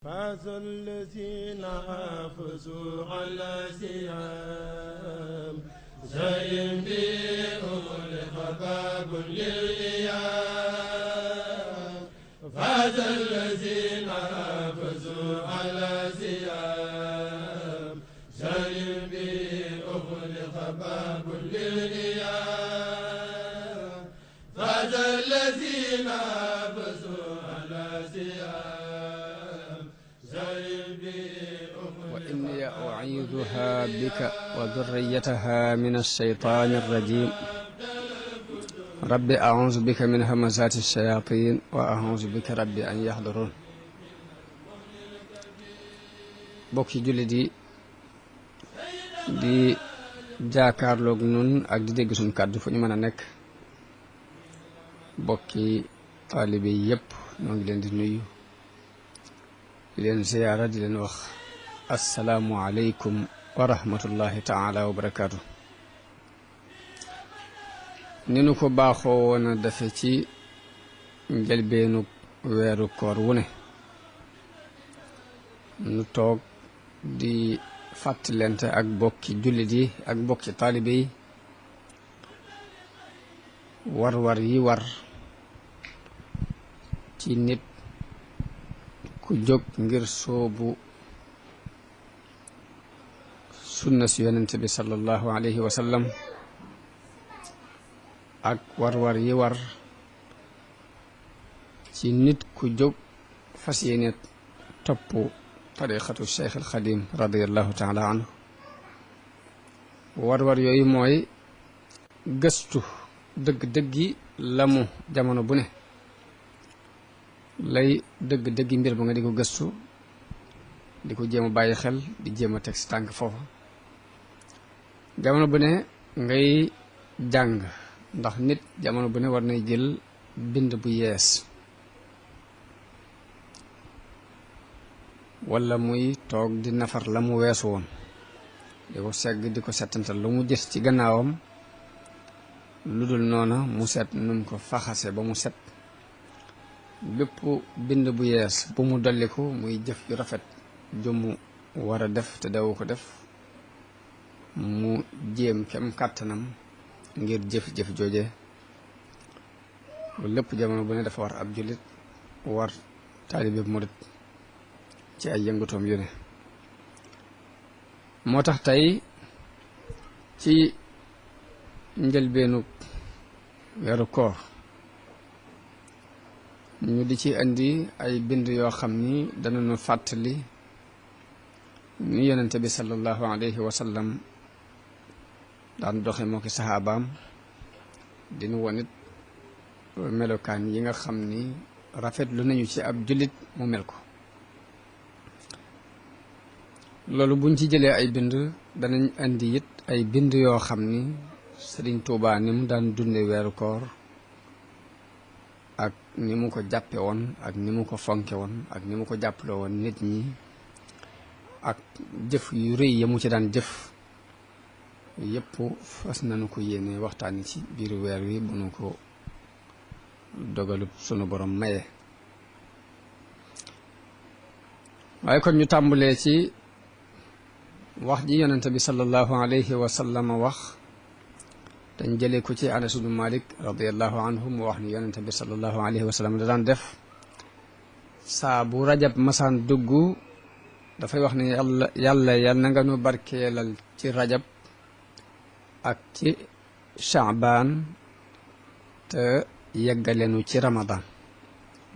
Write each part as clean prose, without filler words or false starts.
فاز الذين حافظوا على سيام زين بهم الخباب للإيام فاز الذين حافظوا على سيام زين بهم الخباب للإيام فاز الذين حافظوا على سيام وإني أعيذها بك وذريتها من الشيطان الرجيم رب أعوذ بك من همزات الشياطين وأعوذ بك رب أن يحضرون bokki jullit yi di jaakaarloog nun ak di dégg suñu kàddu fu ñu mën a nekk bokki taalibe yi yépp ñoo ngi leen di nuyu di leen ziyaara di leen wax assalaamu aleykum wa rahmatullahi taala wa barakaatu ni nu ko baaxoo woon a defe ci njëlbeenu weeru koor wu ne nu toog di fàttalente ak bokki jullit yi ak bokki taalibe yi war yi war ci nit ku jóg ngir soobu sunna si yonent bi sallallahu alayhi wa sallam ak war yi war ci nit ku jóg fas yéene topp tariqatu Cheikh al Xadim radiallahu taala anhu war yooyu mooy gëstu dëgg-dëggi la mu jamono bu ne lay dëgg-dëggi mbir ba nga di ko gëstu di ko jéem a bàyyi xel di jéem a teg si tànk foofa jamono bu ne ngay jàng ndax nit jamono bu ne war nay jël bind bu yees walla muy toog di nafar la mu weesu woon di ko segg di ko settantal lu mu gis ci gannaawam lu dul noona mu set num ko faxase ba mu set bépp bind bu yees bu mu dolliku muy jëf ju rafet ju mu war a def te dawu ko def mu jéem kem kàttanam ngir jëf-jëf jooje loolu lépp jamono bu ne dafa war ab jullit war taalibe murit ci ay yëngatoom yu ne moo tax tey ci njëlbeenu weeru koor ñu di ci indi ay bind yoo xam ni danañu fàttali ni yonente bi sallallahu alayhi wa sallam daan doxe moo ki saxaabaam dinu wonit melokaan yi nga xam ni rafetlu nañu ci ab jullit mu mel ko loolu buñ ci jëlee ay bind danañ indi it ay bind yoo xam ni Sëriñ Tuubaa ni mu daan dunde weeru koor ak ni mu ko jàppe woon ak ni mu ko fonke woon ak ni mu ko jàppale woon nit ñi ak jëf yu rëy ya mu ci daan jëf yépp fas nañu ko yéene waxtaani ci biir weer wi bu nu ko dogalub sunu borom maye waaye kon ñu tàmbalee ci wax ji yonente bi sallallahu alayhi wa sallam wax dañ jëlee ko ci Anas ibn Malik radiallahu anhu mu wax ni yonente bi sallallahu alayhi wa sallam da daan def saa bu rajab masaan dugg dafay wax ne yàlla na nga nu barkeelal ci rajab ak ci Shaabaan te yeggaleenu ci Ramadan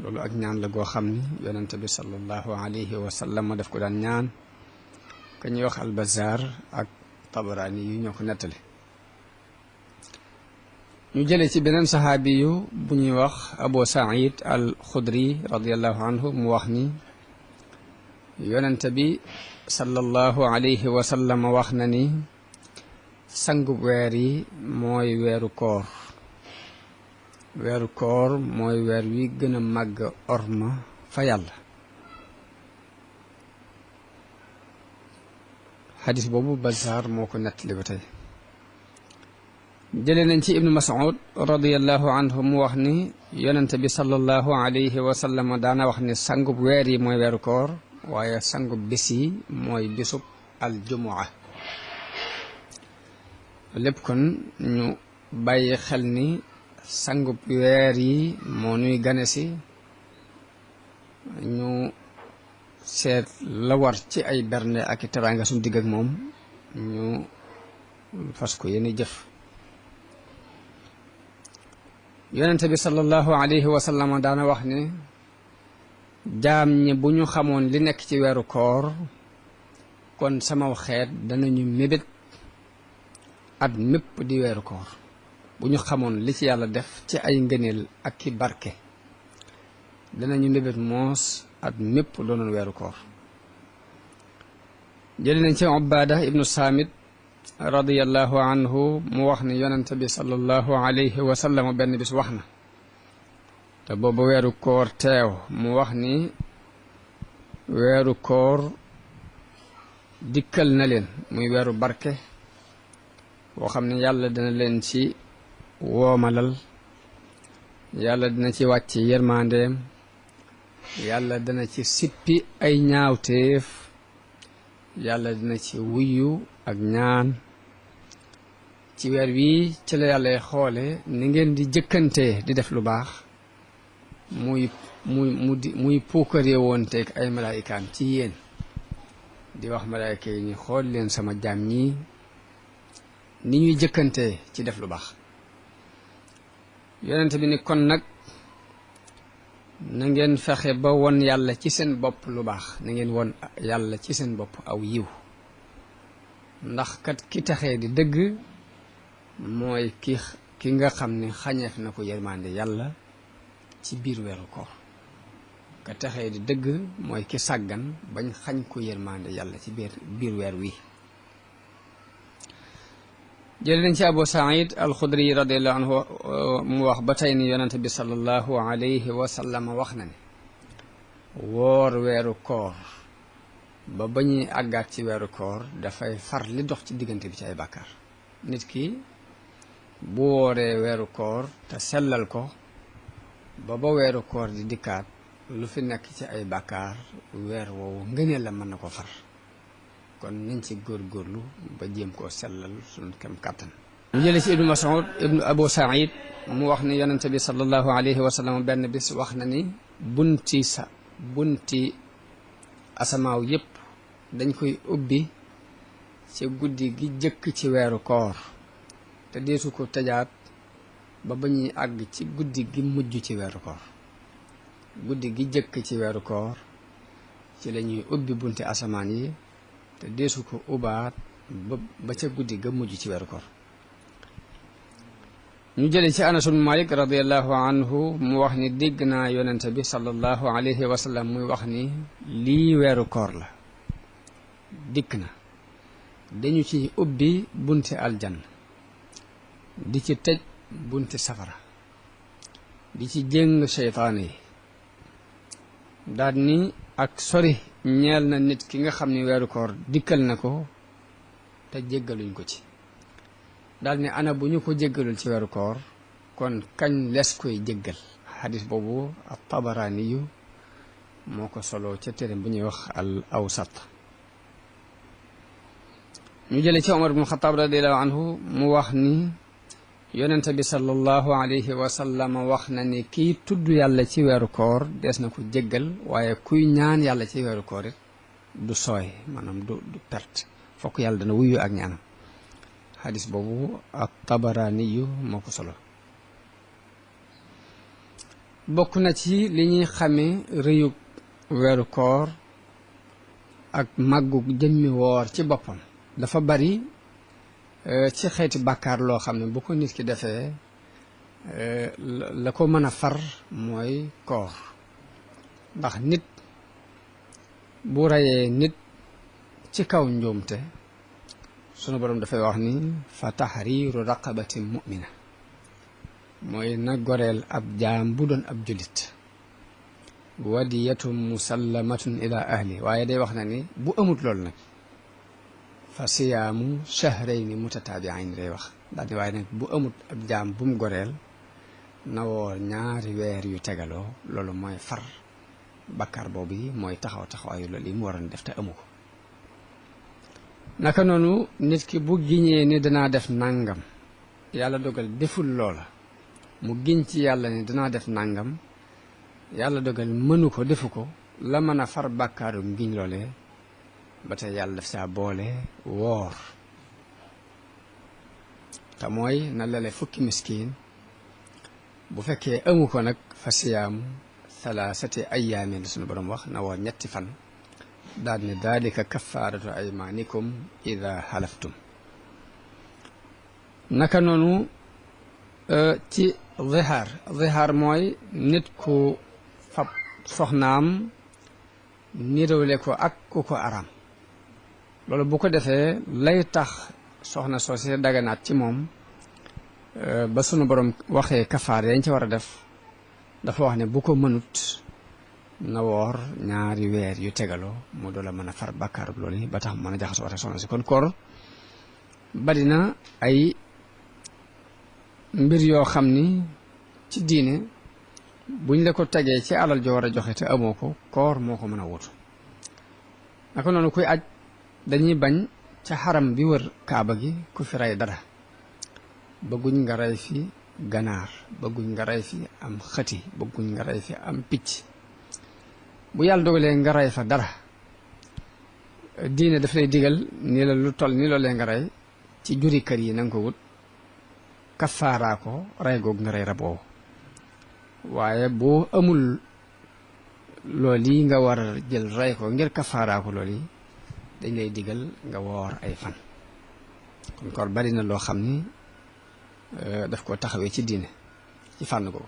loolu ak ñaan la goo xam ni yonente bi sallallahu alayhi wa sallam daf ko daan ñaan ka ñuy wax Al-Bazzar ak Tabaraani yu ñoo ko nettali ñu jële ci beneen saxaabi yu bu ñuy wax Abu Saïd al-Xudri radiallahu anhu mu wax ni yonente bi sallallahu alayhi wa sallam wax na ni sangub weer yi mooy weeru koor mooy weer wi gën a màgg orma fa yàlla xadis boobu Bazzar moo ko nettali ba tey jëlee nañ ci ibnu Mas'ud radiyallahu anhu mu wax ni yonente bi sallallahu alayhi wa sallam daana wax ni sangub weer yi mooy weeru koor waaye sangu bis yi mooy bisub aljumua lépp kon ñu bàyyi xel ni sangub weer yi moo nuy gane si ñu seet la war ci ay bernde ak i teraanga suñu digg ak moom ñu fas ko yéen jëf yonente bi sallallahu alayhi wa sallam daana wax ne jaam ñi bu ñu xamoon li nekk ci weeru koor kon samaw xeet danañu mébét at mépp di weeru koor bu ñu xamoon li ci yàlla def ci ay ngëneel ak ki barke danañu mébét moos at mépp doonoon weeru koor jëli nañ ci Ubaada ibnu Saamit radiyallahu anhu mu wax ne yonente bi sallallahu alayhi wa sallam benn bis wax na te boobu weeru koor teew mu wax ni weeru koor dikkal na leen muy weeru barke boo xam ne yàlla dina leen ci woomalal yàlla dina ci wàcc yërmandeem yàlla dina ci sippi ay ñaawteef yàlla dina ci wuyu ak ñaan ci weer wi ci la yàlla xoole ni ngeen di jëkkante di def lu baax muy puukaree woon teeg ay malaayikaam ci yéen di wax malaayika yi ni xool leen sama jaam ñi ni ñuy jëkkante ci def lu baax yonent bi ni kon nag na ngeen fexe ba won yàlla ci seen bopp lu baax na ngeen won yàlla ci seen bopp aw yiw ndax kat ki taxee di dëgg mooy ki nga xam ne xañeef na ko yërmande yàlla ci biir weeru koor ka taxee di dëgg mooy ki sàggan bañ xañ ko yërmande yàlla ci biir weer wi jële nañ ci Abu Saïd al-Xudri radiallahu anhu mu wax ba tey ni yonente bi sallallahu alayhi wa sallam wax na ne woor weeru koor ba ñuy àggaat ci weeru koor dafay far li dox ci diggante bi ci ay bàkkaar nit ki bu wooree weeru koor te sellal ko ba weeru koor di dikkaat lu fi nekk ci ay bàkkaar weer woowu ngëneel la mën na ko far kon nañ ci góorgóorlu ba jéem koo sellal suñu kem kàttan ñu jële ci ibnu Mas'ud ibnu Abu Saïd mu wax ni yonente bi sallallahu alayhi wa sallam benn bis wax na ni bunti asamaaw yépp dañ koy ubbi ci guddi gi jëkk ci weeru koor te deesu ko tëjaat ba ñuy àgg ci guddi gi mujj ci weeru koor guddi gi jëkk ci weeru koor ci la ñuy ubbi bunti asamaan yi te deesu ko ubaat ba ca guddi ga mujj ci weeru koor ñu jële ci Anas ibn Malik radiallahu anhu mu wax ni dégg naa yonente bi sallallahu alayhi wa sallam muy wax ni lii weeru koor la dikk na dañu ci ubbi bunti aljan di ci tëj bunti safara di ci jéng seytaane yi daal ni ak sori ñeel na nit ki nga xam ni weeru koor dikkal na ko te jéggaluñ ko ci daal ni ana bu ñu ko jéggalul ci weeru koor kon kañ les koy jéggal xadis boobu at-Tabaraani yu moo ko solo ca téere bu ñuy wax al awsat ñu jële ci Omar ibn Xataab radiallahu anhu mu wax ni yonente bi sallallahu alayhi wa sallam wax na ni kii tudd yàlla ci weeru koor des na ko jéggal waaye kuy ñaan yàlla ci weeru koor it du sooy maanaam du perte fokk yàlla dana wuyu ak ñaanam xadis boobu ak Tabaraani yu moo ko solo bokk na ci li ñuy xamee rëyug weeru koor ak màggug jëmmi woor ci boppam dafa bari ci xeeti bàkkaar loo xam ne bu ko nit ki defee la ko mën a far mooy koor ndax nit bu reyee nit ci kaw njuumte sunu borom dafay wax ni fa tahriiru raqabatin mu'mina mooy na goreel ab jaam bu doon ab julit wadiyatun musallamatun ila ahli waaye day wax na ni bu amut loolu nag fa siyaamu shahrayni mutataabi'ayn lay wax daal di waaye nag bu amut ab jaam bu mu goreel na woor ñaari weer yu tegaloo loolu mooy far bàkkaar boobu yi mooy taxawaayu loolu yi mu waroon def te amu ko. naka noonu nit ki bu giñee ni danaa def nàngam yàlla dogal deful loola mu giñ ci yàlla ni danaa def nàngam yàlla dogal mënu ko defu ko la mën a far bàkkaaru ngiñ loolee ba tey yàlla def saa boole woor te mooy na lele fukki miskin bu fekkee amu ko nag fa siyaamu salaasati ayyaamin la suñu borom wax na woor ñetti fan daal ne daalika kafaaratu aymaanikum ida xalaftum. naka noonu ci zihaar mooy nit ku fab soxnaam nirawle ko ak ku ko araam loolu bu ko defee lay tax soxna soosé daganaat ci moom ba sunu borom waxee kafaar yañ ci war a def dafa wax ne bu ko mënut na woor ñaari weer yu tegaloo mu doola mën a far bàkkaar loolu yi ba tax mën a jaxasoo ak soxna si kon koor bari na ay mbir yoo xam ni ci diine buñ la ko tegee ci alal joo war a joxe te amoo ko koor moo ko mën a wutu naka noonu kuy aj dañuy bañ ca xaram bi wër kaaba gi ku fi rey dara bëgguñ nga rey fi ganaar bëgguñ nga rey fi am xëti bëgguñ nga rey fi am picc bu yàlla dogalee nga rey fa dara diine daf lay digal ni la lu toll ni loolee nga rey ci juri kër yi na nga ko wut kafaaraa ko rey googu nga rey rab woowu waaye boo amul loolu yi nga war a jël rey ko ngir kafaaraa ko loolu yi dañ lay digal nga woor ay fan kon koor bari na loo xam ni daf ko taxawee ci diine ci fànn ko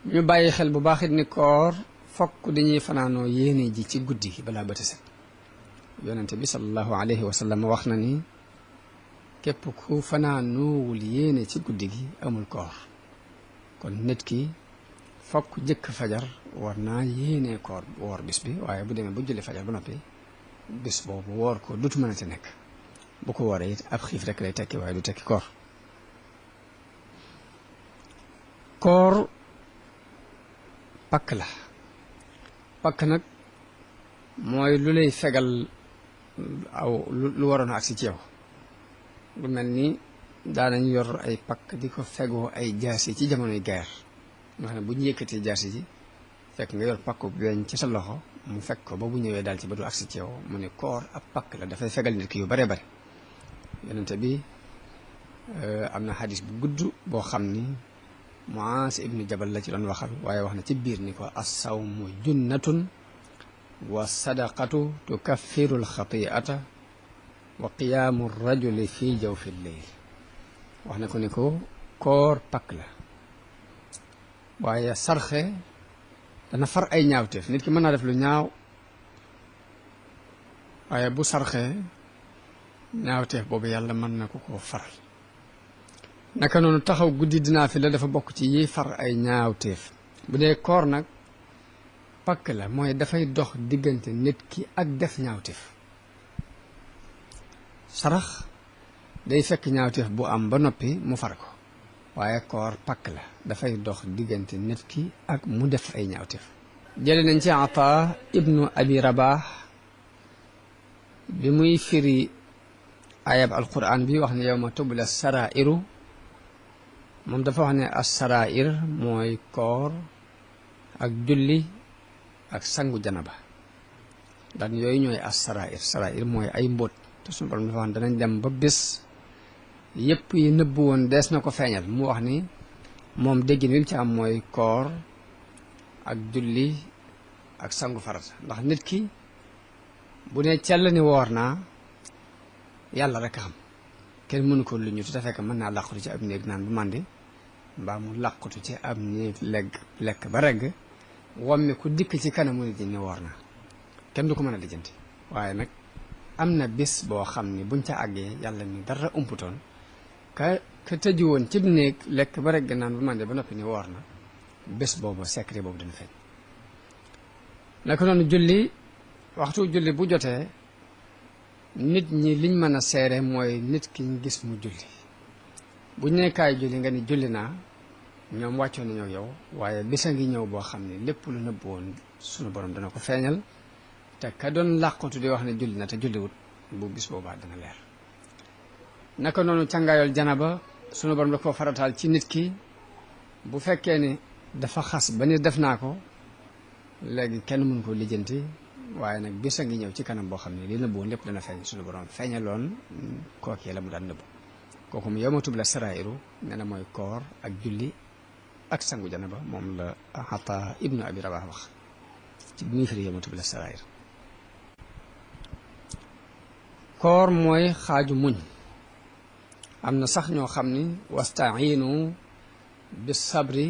ñu bàyyi xel bu baax it ni koor fokk dañuy fanaanoo yéene ji ci guddi gi balaa bët set yonente bi sallallahu alayhi wa sallam wax na ni képp ku fanaanoowul yéene ci guddi gi amul koor kon nit ki fokk jëkk fajar war naa yéene koor woor bis bi waaye bu demee bu julli fajar ba noppi bis boobu woor ko dutu mën a ci nekk bu ko wooree it ab xiif rek lay tekki waaye du tekki koor koor pakk la pakk nag mooy lu lay fegal aw lu waroon a agsi ci yow lu mel ni daanañ yor ay pakk di ko fegoo ay jaasi ci jamonoy guerre nga xam ne bu ñu yëkkatee jaasi ji fekk nga yor pakku weñ ci sa loxo mu fekk ko ba bu ñëwee daal ci ba du agsi ci yow mu ne koor ab pakk la dafay fegal nit ki yu bare bare yonente bi am na xadis bu gudd boo xam ni Muaas ibnu Jabal la ci doon waxal waaye wax na ci biir ni ko as-sawmu junnatun wa sadaqatu tukaffiru al-xati'ata wa qiyaamu rajuli fi jawfi lleyl wax na ko ni ko koor pakk la waaye sarxe dana far ay ñaawteef nit ki mën naa def lu ñaaw waaye bu sarxee ñaawteef boobu yàlla mën na ko koo faral naka noonu taxaw guddi dinaa fi la dafa bokk ci yi far ay ñaawteef bu dee koor nag pakk la mooy dafay dox diggante nit ki ak def ñaawteef sarax day fekk ñaawteef bu am ba noppi mu far ko waaye koor pakk la dafay dox diggante nit ki ak mu def ay ñaawteef jële nañ ci Ataa ibnu Abi Rabah bi muy firi ayab alquran bi wax ne yawma tubla sarairu moom dafa wax ne as-sarair mooy koor ak julli ak sangu janaba daan yooyu ñooy as-sarair mooy ay mbóot te suñu borom dafa wax danañ dem ba bés yëpp yi nëbb woon dees na ko feeñal mu wax ni moom déggin wi mu ci am mooy koor ak julli ak sangu farata ndax nit ki bu ne cell ni woor naa yàlla rek a xam kenn mënu ko lu ñu te fekk mën naa làqutu ci ab néeg naan bu màndi mbaa mu làqutu ci ab néeg lekk ba regg wommi ku dikk ci kanamu nit ñi ne woor naa kenn du ko mën a lijjanti waaye nag am na bis boo xam ni buñ ca àggee yàlla mi dara umputoon ka tëju woon cib néeg lekk ba regg naan bu màndi ba noppi ni woor na bés boobu secret boobu dana feeñ naka noonu julli waxtu julli bu jotee nit ñi liñ mën a seere mooy nit ki ñu gis mu julli buñ ne kaay julli nga ni julli naa ñoom wàccoon nañoo yow waaye bisa ngi ñëw boo xam ne lépp lu nëbb woon sunu borom dana ko feeñal te ka doon làqatu di wax ne julli na te julliwut bu bis boobaa dana leer. naka noonu càngaayol janaba sunu borom da ko farataal ci nit ki bu fekkee ne dafa xas ba ni def naa ko léegi kenn mënu ko lijjanti waaye nag bisa ngi ñëw ci kanam boo xam ne li nëbb woon lépp dana feeñ sunu borom feeñaloon kookee la mu daan nëbb kooku mu yawma tubla sarairu nee na mooy koor ak julli ak sangu janaba moom la Ata ibnu Abi Rabah wax ci bi muy firi yawma tubla sarair. koor mooy xaaju muñ am na sax ñoo xam ni wastainu bi sabri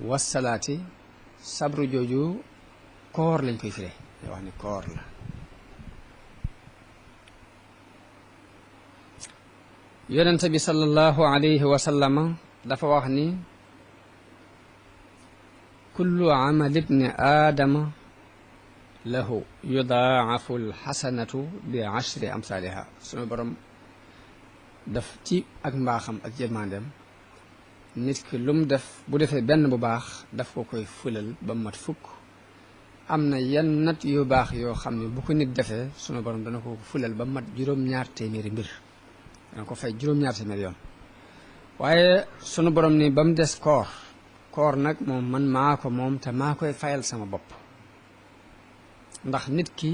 wasalaati sabru jooju koor lañ koy firee ñoo wax ni koor la. yonent bi sallallahu alayhi wa sallama dafa wax ni kullu amal ibni aadama lahu yudaafu alxasanatu bi ashri amsaaliha sunu borom daf ci ak mbaaxam ak yërmandeem nit ki lu mu def bu defee benn bu baax daf ko koy fulal ba mat fukk am na yenn nat yu baax yoo xam ne bu ko nit defee sunu borom dana ko fulal ba mat juróom-ñaar téeméeri mbir dana ko fay juróom-ñaar téeméeri yoon waaye sunu borom ni ba mu des koor nag moom man maa ko moom te maa koy fayal sama bopp ndax nit ki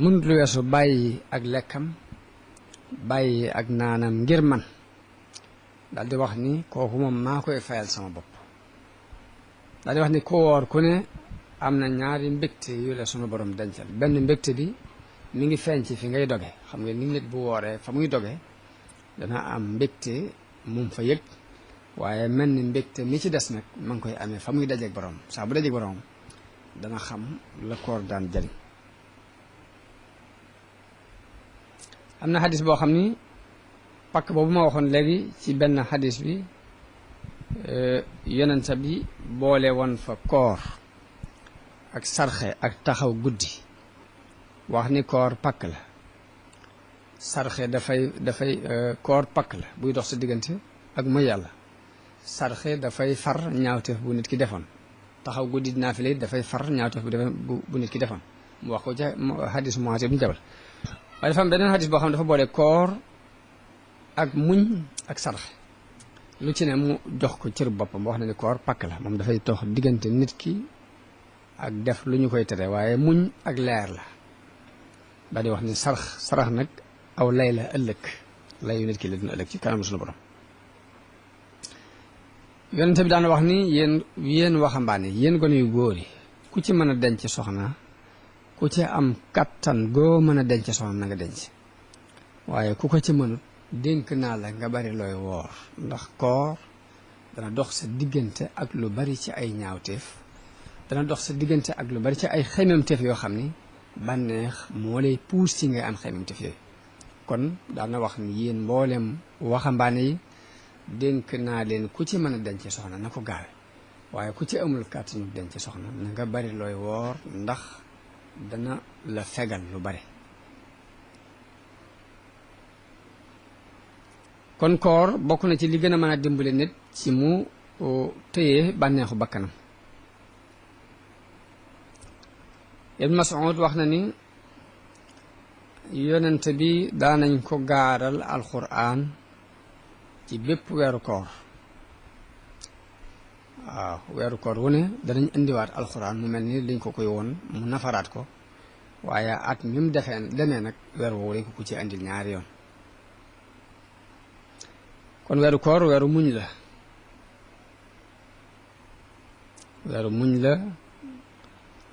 mënut lu weesu bàyyi ak lekkam bàyyi ak naanam ngir man daal di wax ni kooku moom maa koy fayal sama bopp daal di wax ni ku woor ku ne am na ñaari mbégte yu la sunu borom dencal benn mbégte bi mi ngi feeñ ci fi ngay doge xam nga ni nit bu wooree fa muy doge dana am mbégte mum fa yëg waaye mel ni mbégte mi ci des nag ma ngi koy amee fa muy dajeeg borom saa bu dajeeg borom dana xam la koor daan jëriñ. am na xadis boo xam ni pakk boobu ma waxoon léegi ci benn xadis bi yonent bi boole woon fa koor ak sarxe ak taxaw guddi wax ni koor pakk la sarxe dafay koor pakk la buy dox sa diggante ak mooy yàlla sarxe dafay far ñaawteef bu nit ki defoon taxaw guddi dinaa fi lay dafay far ñaawteef bu nit ki defoon mu wax ko ca xadis Muaaz ibn Jabal waaye dafa am beneen xadis boo xam ne dafa boole koor ak muñ ak sarxe lu ci ne mu jox ko cër boppam wax na ni koor pakk la moom dafay tox diggante nit ki ak def lu ñu koy tere waaye muñ ak leer la daal di wax ni sarax nag aw lay la ëllëg layu nit ki la dina ëllëg ci kanam suñu borom. yonent bi daan wax ni yéen waxambaane yéen gone yu góor yi ku ci mën a denc soxna ku ci am kattan goo mën a denc soxna na nga denc waaye ku ko ci mënut dénk naa la nga bari looy woor ndax koor dana dox sa diggante ak lu bari ci ay ñaawteef dana dox sa diggante ak lu bari ci ay xememteef yoo xam ni bànneex moo lay puus ci ngay am xememteef yooyu kon daana wax ni yéen mboolem waxambaane yi dénk naa leen ku ci mën a denc soxna na ko gaawe waaye ku ci amul kàttanu denc soxna na nga bari looy woor ndax dana la fegal lu bari. kon koor bokk na ci li gën a mën a dimbale nit ci mu téye bànneexu bakkanam. Ibn Mas'ud wax na ni yonent bi daanañ ko gaaral alquran ci bépp weeru koor waaw weeru koor wu ne danañ indiwaat alquran mu mel ni liñ ko koy woon mu nafaraat ko waaye at mi mu demee nag weer woowu dañ ko ku ci andil ñaari yoon. kon weeru koor weeru muñ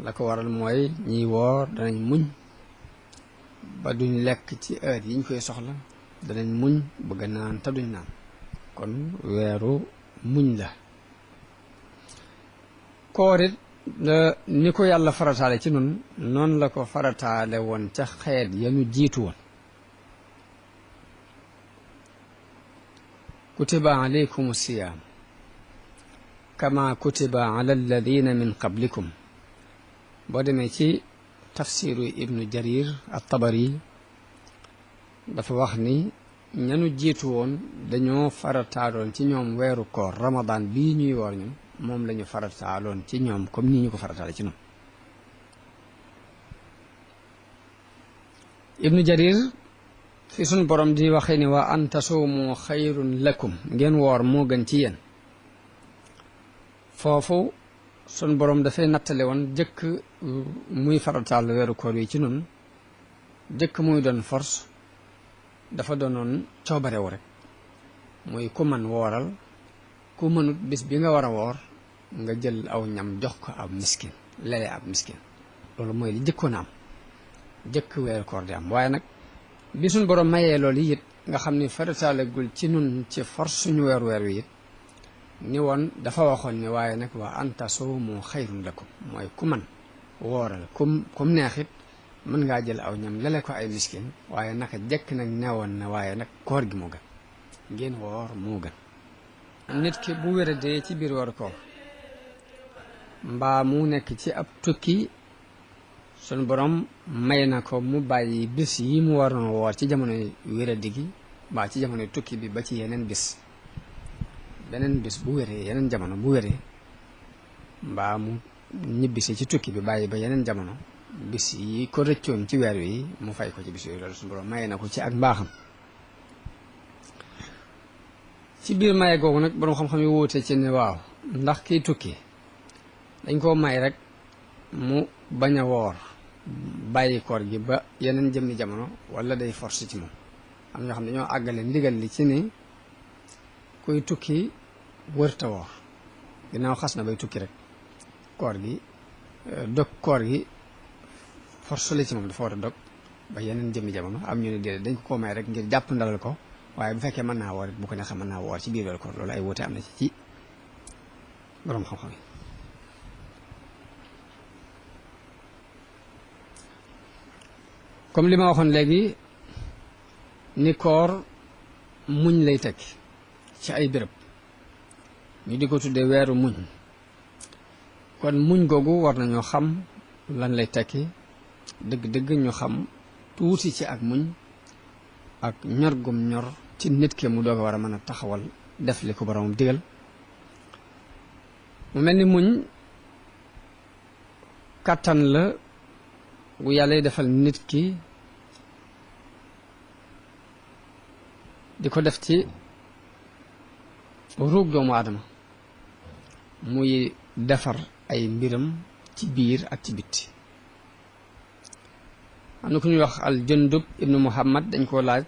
la ko waral mooy ñiy woor danañ muñ ba duñ lekk ci heure yi ñu koy soxla danañ muñ bëgg naan te duñ naan kon weeru muñ la. koor it ni ko yàlla farataale ci nun noonu la ko farataale woon ca xeet ya ñu jiitu woon. kutiba alaykum siyaam kama kutiba ala alladina min qablikum boo demee ci tafsiru ibnu jarir at-tabari dafa wax ni ñanu jiitu woon dañoo farataaloon ci ñoom weeru koor ramadan bii ñuy woor ñun moom lañu farataaloon ci ñoom comme nii ñu ko farataale ci ñoom. ibnu jarir fi suñ borom di waxee ni wa an tasuumu xayrun lakum ngeen woor moo gën ci yéen foofu suñ borom dafay nattale woon jëkk muy farataal weeru koor yi ci nun jëkk muy doon force dafa doonoon coobarewu rek muy ku man wooral ku mënut bis bi nga war a woor nga jël aw ñam jox ko ab miskin lele ab miskin loolu mooy li jëkkoon a am jëkk weeru koor di am waaye nag bi suñ borom mayee loolu it nga xam ni farataalagul ci nun ci force suñu weer wi it ni woon dafa waxoon ni waaye nag waa an tasuumu xayrun lakum mooy ku man wooral kum neexit mën ngaa jël aw ñam lele ko ay miskin waaye naka jekk nag newoon na waaye nag koor gi moo gën ngeen woor moo gën nit ki bu wéradee ci biir weeru koor mbaa mu nekk ci ab tukki sunu borom may na ko mu bàyyi bis yi mu waroon woor ci jamonoy wéradi gi mbaa ci jamonoy tukki bi ba ci yeneen bis beneen bis bu wéree yeneen jamono bu wéree mbaa mu ñibbisi ci tukki bi bàyyi ba yeneen jamono bis yi ko rëccoon ci weer wi mu fay ko ci bis yooyu loolu sunu borom may na ko ci ak mbaaxam ci biir maye googu nag borom xam-xam yi wóote ci ne waaw ndax kiy tukki dañ koo may rek mu bañ a woor bàyyi koor gi ba yeneen jëmmi jamono wala day force ci moom am ñoo xam ne dañoo àggale ndigal li ci ni kuy tukki wërta woor ginnaaw xas na bay tukki rek koor gi dog koor gi force la ci moom dafa war a dog ba yeneen jëmmi jamono am ñu ne déedéet dañ ko may rek ngir jàpp ndalal ko waaye bu fekkee mën naa woor it bu ko neexee mën naa woor ci biir weeru koor loolu ay wóote am na ci borom xam-xam yi comme li ma waxoon léegi ni koor muñ lay tekki ci ay béréb ñu di ko tuddee weeru muñ kon muñ googu war nañoo xam lan lay tekki dëgg-dëgg ñu xam tuuti ci ak muñ ak ñor gum ñor ci nit ki mu doog a war a mën a taxawal def li ko boromam digal mu mel ni muñ kàttan la gu yàlla defal nit ki di ko def ci ruug doomu aadama muy defar ay mbiram ci biir ak ci bitti am na ku ñuy wax al jundub ibnu muhammad dañ koo laaj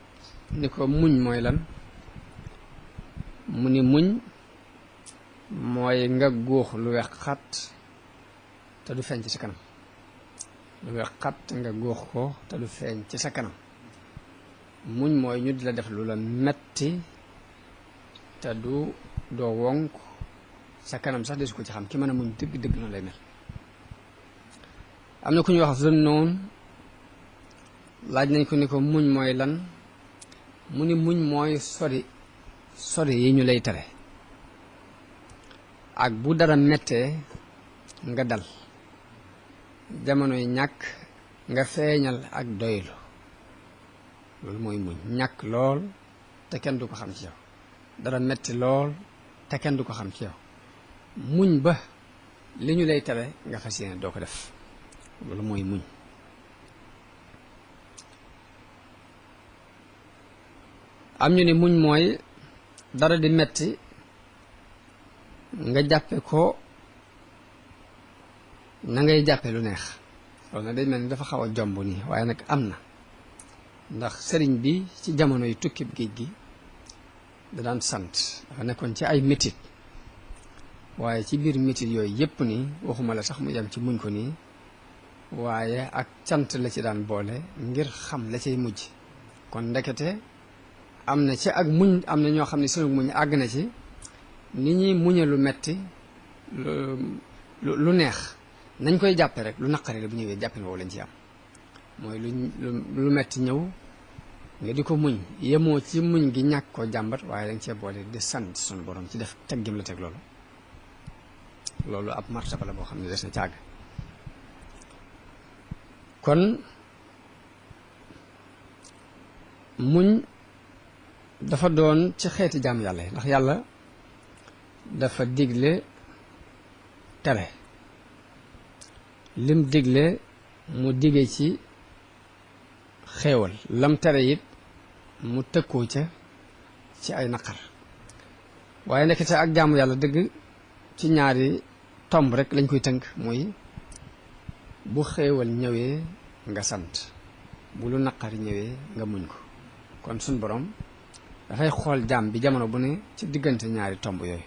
ni ko muñ mooy lan mu ni muñ mooy nga góox lu wex xat te du feeñ ci sa kanam lu wex xat nga góox ko te du feeñ ci sa kanam muñ mooy ñu di la def lu la metti te doo wonk sa kanam sax desu ko ci xam ki mën a muñ dëgg-dëgg noonu lay mel am na ku ñuy wax Zunnoon laaj nañ ko ni ko muñ mooy lan mu ni muñ mooy sori yi ñu lay tere ak bu dara mettee nga dal jamonoy ñàkk nga feeñal ak doylu loolu mooy muñ ñàkk lool te kenn du ko xam ci yow dara metti lool te kenn du ko xam ci yow muñ ba li ñu lay tere nga fas yéene doo ko def loolu mooy muñ am ñu ni muñ mooy dara di metti nga jàppe ko na ngay jàppe lu neex loolu nag day mel ni dafa xaw a jomb nii waaye nag am na ndax sëriñ bi ci jamono yu tukkib géej gi da daan sant dafa nekkoon ci ay métit waaye ci biir métit yooyu yépp nii waxuma la sax mu yem ci muñ ko nii waaye ak cant la ci daan boole ngir xam la cay mujj kon ndekete am na ci ak muñ am na ñoo xam ne sunu muñ àgg na ci ni ñuy muñe lu metti lu neex nañ koy jàppe rek lu naqari la bu ñëwee jàppin woowu lañ ci am mooy lu metti ñëw nga di ko muñ yemoo ci muñ gi ñàkk koo jàmbat waaye dañ cee boole di sant sunu borom ci def teg gim la teg loolu ab martaba la boo xam ne des na càgg kon muñ dafa doon ci xeeti jaamu yàlla yi ndax yàlla dafa digle tere lim digle mu dige ci xéewal lam tere it mu tëkkoo ca ci ay naqar waaye nekkite ak jaamu yàlla dëgg ci ñaari tomb rek lañ koy tënk muy bu xéewal ñëwee nga sant bu lu naqari ñëwee nga muñ ko kon suñ borom dafay xool jaam bi jamono bu ne ci diggante ñaari tomb yooyu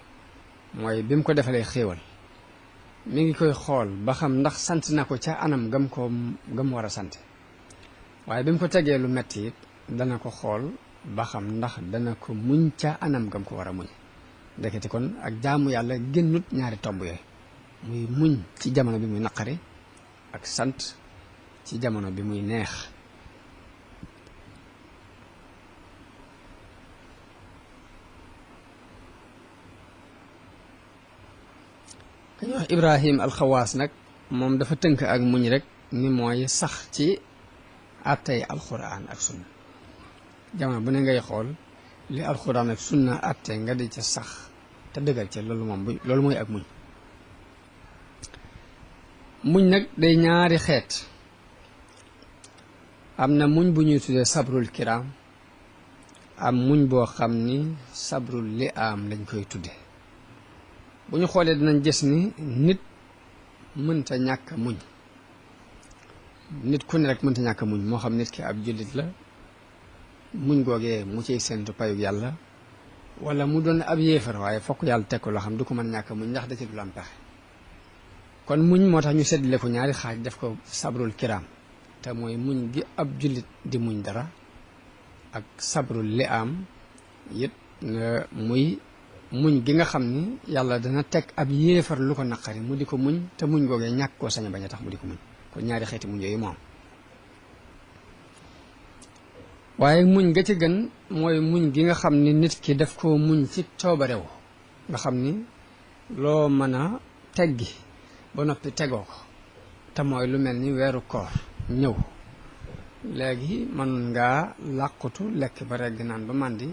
mooy bi mu ko defalee xéewal mi ngi koy xool ba xam ndax sant na ko ca anam gam war a sant waaye bi mu ko tegee lu metti it dana ko xool ba xam ndax dana ko muñ ca anam gam ko war a muñ ndekete kon ak jaamu yàlla génnut ñaari tomb yooyu muy muñ ci jamono bi muy naqari ak sant ci jamono bi muy neex kañu wax Ibrahim alxawaas nag moom dafa tënk ak muñ rek ni mooy sax ci àttey alxuraan ak sunna jamono bu ne ngay xool li alxuraan ak sunna àtte nga di ca sax te dëggal ca loolu mooy ak muñ muñ nag day ñaari xeet am na muñ bu ñuy tuddee sabrul kiram am muñ boo xam ni sabrul li am lañ koy tudde bu ñu xoolee dinañ gis ni nit mënta ñàkk muñ nit ku ne rek mënta ñàkk muñ moo xam nit ki ab jullit la muñ googee mu ciy séntu payug yàlla wala mu doon ab yéefar waaye fokk yàlla teg ko loo xam du ko mën ñàkk muñ ndax da ci du am pexe kon muñ moo tax ñu seddale ko ñaari xaaj def ko sabrul kiram te mooy muñ gi ab jullit di muñ dara ak sabrul li am it muy muñ gi nga xam ni yàlla dana teg ab yéefar lu ko naqari mu di ko muñ te muñ googee ñàkk koo sañ a bañ a tax mu di ko muñ kon ñaari xeeti muñ yooyu moom waaye muñ ga ci gën mooy muñ gi nga xam ni nit ki daf koo muñ ci coobarew nga xam ni loo mën a teggi ba noppi tegoo ko te mooy lu mel ni weeru koor ñëw léegi mën ngaa làqutu lekk ba regg naan ba màndi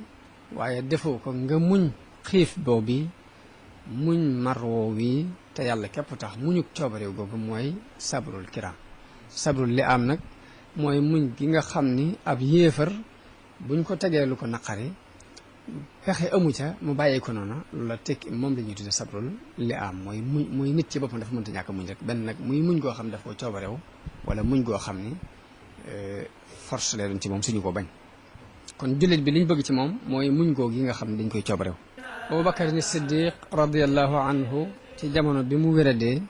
waaye defoo ko nga muñ xiif boobu muñ marwoo wi te yàlla képp tax muñuk coobarew googu mooy sabrul kiram sabrul li am nag mooy muñ gi nga xam ni ab yéefar buñ ko tegee lu ko naqari pexe amu ca mu bàyyi ko noonu lu la tekki moom la ñuy tudde sabrul li am mooy nit ci boppam dafa mënta ñàkk muñ rek benn nag muy muñ goo xam ne daf ko coobarew wala muñ goo xam ni force lay doon ci moom suñu ko bañ kon jullit bi liñ bëgg ci moom mooy muñ goo gi nga xam ne dañ koy coobarew Abubakar ni Siddiq radiallahu anhu ci jamono bi mu wéradee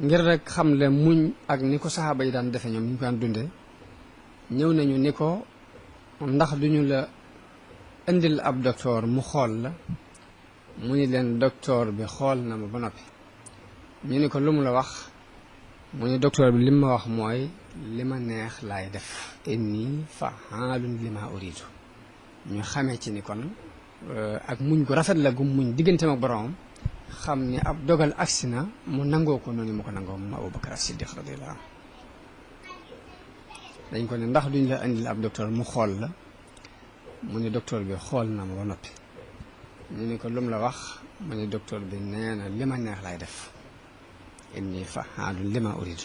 ngir rek xam le muñ ak ni ko saxaaba yi daan defe ñoom ni ñu ko daan dunde ñëw nañu ni ko ndax duñu la indil ab docteur mu xool la mu ni leen docteur bi xool na ma ba noppi ñu ni ko lu mu la wax mu ni docteur bi li ma wax mooy li ma neex laay def inni fa'aalun lima uridu ñu xamee ci ni kon ak muñ gu rafet la gu muñ digganteem ak boroomam xam ni ab dogal agsi na mu nangoo ko noonu mu ko nangoo moom Abubakar Siddiq radiyallahu anhu dañ ko ne ndax duñ la indil ab docteur mu xool la mu ni docteur bi xool na ma ba noppi ñu ni ko lum la wax mu ni docteur bi nee na li ma neex laay def inni fa'aalun lima uridu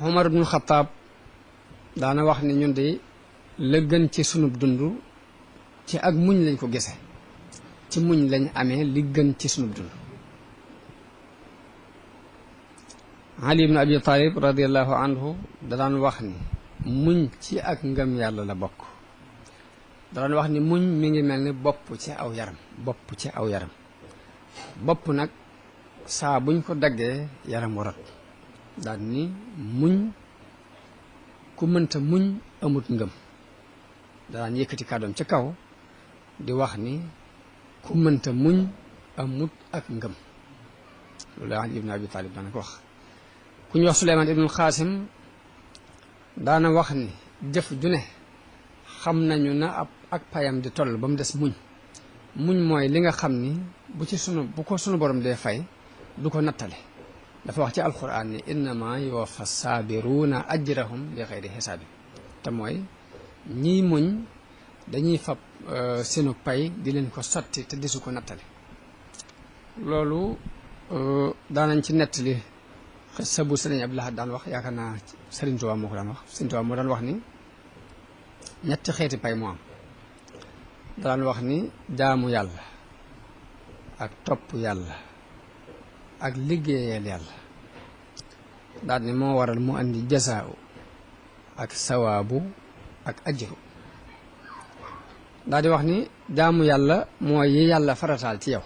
Umar ibnu Xattaab daana wax ni ñun de la gën ci sunub dund ci ak muñ lañ ko gise ci muñ lañ amee li gën ci sunub dund Ali ibn Abi Talib radiallahu anhu da daan wax ni muñ ci ak ngëm yàlla la bokk da daan wax ni muñ mi ngi mel ni bopp ci aw yaram bopp nag saa buñ ko daggee yaram warat daal ni muñ ku mënta muñ amut ngëm da daan yëkkati kàddoom ca kaw di wax ni ku mënta muñ amut ak ngëm loolu Ali ibn Abi Talib daana ko wax ku ñu wax Suleymaan ibnul Xaasim daana wax ni jëf ju ne xam nañu na ak payam di toll ba mu des muñ mooy li nga xam ni bu ko sunu borom dee fay du ko nattale dafa wax ci alquran ni innama yuwaffa saabiruuna ajrahum bi xayri xisaabin te mooy ñiy muñ dañuy fab seenu pay di leen ko sotti te desu ko nattale loolu daanañ ci nettali xissa bu Sëriñ Abdul Ahad daan wax yaakaar naa Sëriñ Tuubaa moo ko daan wax Sëriñ Tuubaa moo daan wax ni ñetti xeeti pay moo am daan wax ni jaamu yàlla ak topp yàlla ak liggéeyal yàlla daal ni moo waral mu andi jasaaw ak sawaabu ak ajru daal di wax ni jaamu yàlla mooy yi yàlla farataal ci yow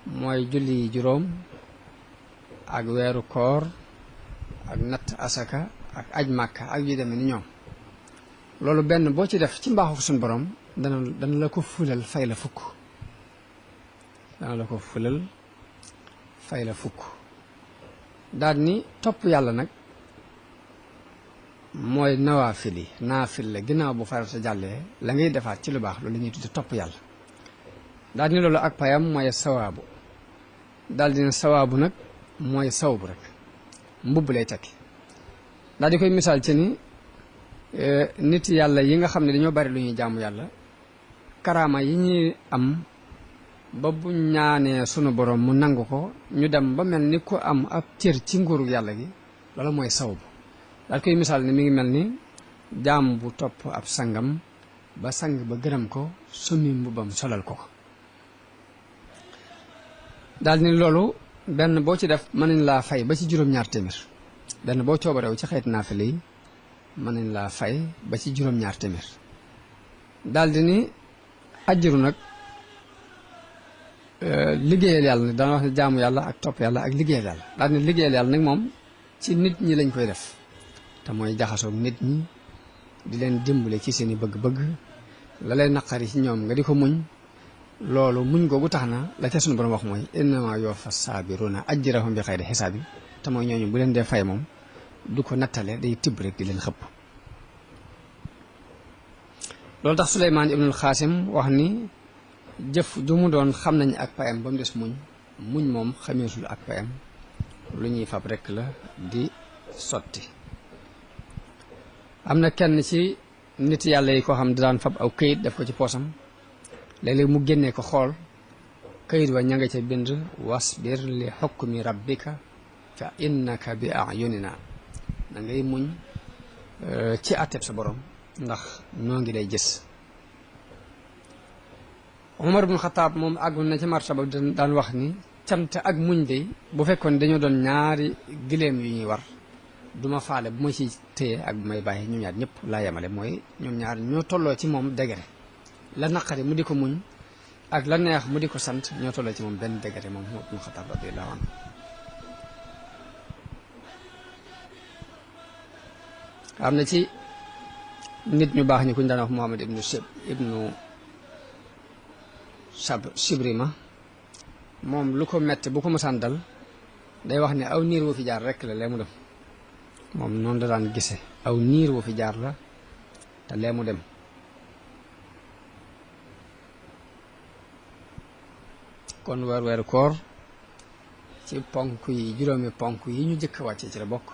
mooy julli juróom ak weeru koor ak natt asaka ak aj màkka ak yu demee ni ñoom loolu benn boo ci def ci mbaaxu suñu borom dana la ko fulal fay la fukk dana la ko fulal fay la fukk daal ni topp yàlla nag mooy nawaafil yi naafil la ginnaaw bu farata jàllee la ngay defaat ci lu baax loolu la ñuy tudde topp yàlla daal ni loolu ak payam mooy sawaabu daal dina sawaabu nag mooy sawbu rek mbubb lay tekki daal di koy misaal ci ni nit yàlla yi nga xam ne dañoo bari lu ñuy jaamu yàlla karaama yi ñuy am ba bu ñaanee sunu borom mu nangu ko ñu dem ba mel ni ku am ab cër ci nguuru yàlla gi loolu mooy sawbu daal koy misaal ni mi ngi mel ni jaam bu topp ab sangam ba sang ba gërëm ko summi mbubbam solal ko daal ni loolu benn boo ci def mën nañ laa fay ba ci juróom-ñaar téeméer benn boo coobarew ci xeet naafile yi mën nañ laa fay ba ci juróom-ñaar téeméer daal di ni ajjuru nag liggéeyal yàlla nag dana wax ne jaamu yàlla ak topp yàlla ak liggéeyal yàlla daal di ni liggéeyal yàlla nag moom ci nit ñi lañ koy def te mooy jaxasoog nit ñi di leen dimbale ci seen i bëgg-bëgg la lay naqari ci ñoom nga di ko muñ loolu muñ googu tax na la ca sunu borom wax mooy innama yuwaffa saabiruna ajrahum bi xayri xisaab te mooy ñooñu bu leen dee fay moom du ko nattale day tibb rek di leen xëpp loolu tax Suleymaan ibnul Xaasim wax ni jëf ju mu doon xam nañ ak payam ba mu des muñ moom xameesul ak payam lu ñuy fab rek la di sotti am na kenn ci nit yàlla yi koo xam daan fab aw këyit def ko ci poosam léeg-léeg mu génnee ko xool këyit wa ña nga ca bind wasbir li xukmi rabbika fa innaka bi ayunina da ngay muñ ci àtteb sa borom ndax noo ngi lay gis Umar ibn Xataab moom àggoon na ci martaba daan wax ni cant ak muñ de bu fekkoon dañoo doon ñaari gileem yu ñuy war duma faale bu ma ci téye ak bu may bàyyi ñoom ñaar ñëpp laa yemale mooy ñoom ñaar ñoo tolloo ci moom degré la naqari mu di ko muñ ak la neex mu di ko sant ñoo tolloo ci moom benn degré moom Umar ibn Xataab radiyallahu anhu am na ci nit ñu baax ñi kuñ daan wax Muhammad ibnu Sibrima moom lu ko metti bu ko mësaan dal day wax ne aw niir wu fi jaar rekk la lee mu dem moom noonu da daan gise aw niir wu fi jaar la te lee mu dem kon weeru koor ci ponk yi juróomi ponk yi ñu jëkk wàcce ci la bokk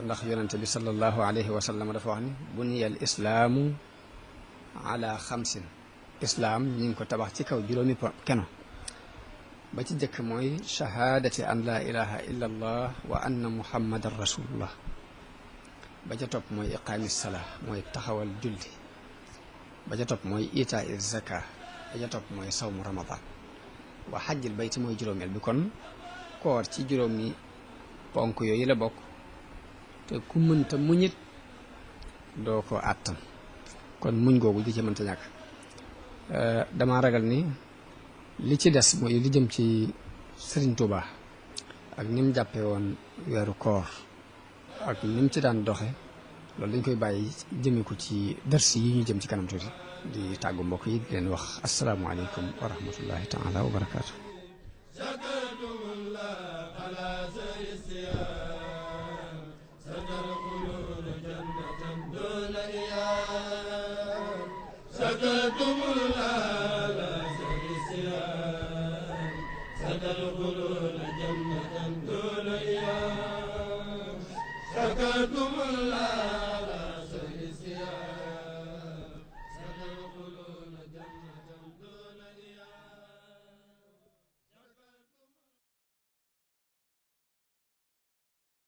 ndax yonente bi sallallahu alayhi wa sallam dafa wax ni buniyal islaamu ala xamsin islaam ñi ngi ko tabax ci kaw juróomi keno ba ci jëkk mooy shahaadati an la ilaha illa allah wa anna muhammadan rasulullah ba ca topp mooy iqaami salaa mooy taxawal julli ba ca topp mooy itaa zaka ba ca topp mooy sawmu ramadan wa xajjil bayti mooy juróomeel bi kon koor ci juróomi ponk yooyu la bokk te ku mënta muñit doo ko àttan kon muñ googu di ci mënta ñàkk dama ragal ni li ci des mooy li jëm ci Sëriñ Tuubaa ak ni mu jàppee woon weeru koor ak ni mu ci daan doxe loolu dañ koy bàyyi jëmee ko ci dars yi ñu jëm ci kanam tuuti di tàggu mbokk yi di leen wax asalaamaaleykum wa rahmatullahi taala wa barakaatu. شكرتم الله